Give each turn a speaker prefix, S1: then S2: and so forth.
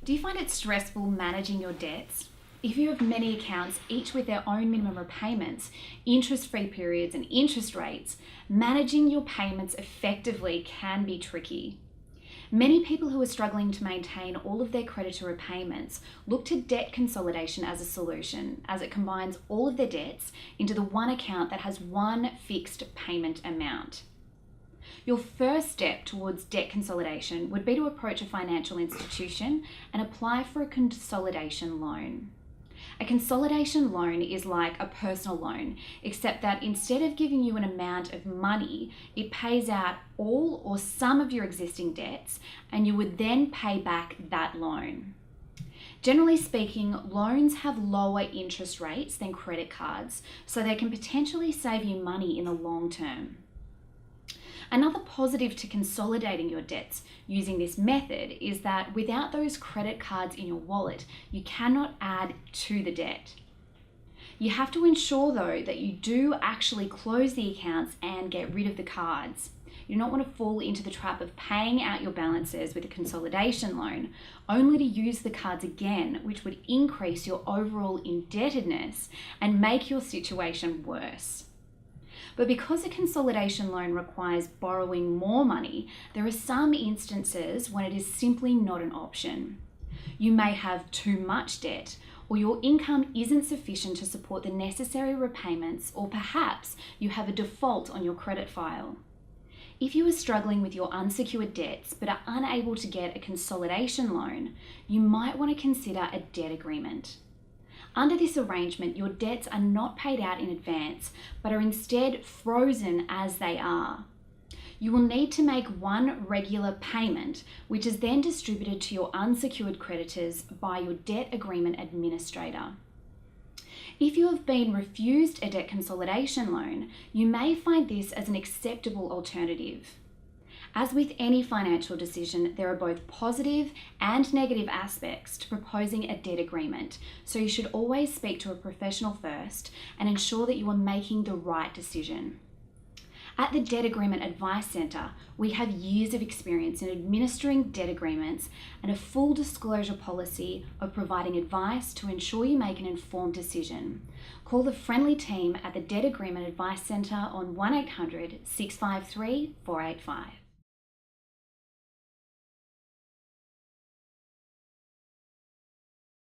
S1: Do you find it stressful managing your debts? If you have many accounts, each with their own minimum repayments, interest-free periods, and interest rates, managing your payments effectively can be tricky. Many people who are struggling to maintain all of their creditor repayments look to debt consolidation as a solution, as it combines all of their debts into the one account that has one fixed payment amount. Your first step towards debt consolidation would be to approach a financial institution and apply for a consolidation loan. A consolidation loan is like a personal loan, except that instead of giving you an amount of money, it pays out all or some of your existing debts, and you would then pay back that loan. Generally speaking, loans have lower interest rates than credit cards, so they can potentially save you money in the long term. Another positive to consolidating your debts using this method is that without those credit cards in your wallet, you cannot add to the debt. You have to ensure though that you do actually close the accounts and get rid of the cards. You do not want to fall into the trap of paying out your balances with a consolidation loan, only to use the cards again, which would increase your overall indebtedness and make your situation worse. But because a consolidation loan requires borrowing more money, there are some instances when it is simply not an option. You may have too much debt, or your income isn't sufficient to support the necessary repayments, or perhaps you have a default on your credit file. If you are struggling with your unsecured debts but are unable to get a consolidation loan, you might want to consider a debt agreement. Under this arrangement, your debts are not paid out in advance, but are instead frozen as they are. You will need to make one regular payment, which is then distributed to your unsecured creditors by your debt agreement administrator. If you have been refused a debt consolidation loan, you may find this as an acceptable alternative. As with any financial decision, there are both positive and negative aspects to proposing a debt agreement, so you should always speak to a professional first and ensure that you are making the right decision. At the Debt Agreement Advice Centre, we have years of experience in administering debt agreements and a full disclosure policy of providing advice to ensure you make an informed decision. Call the friendly team at the Debt Agreement Advice Centre on 1800 653 485.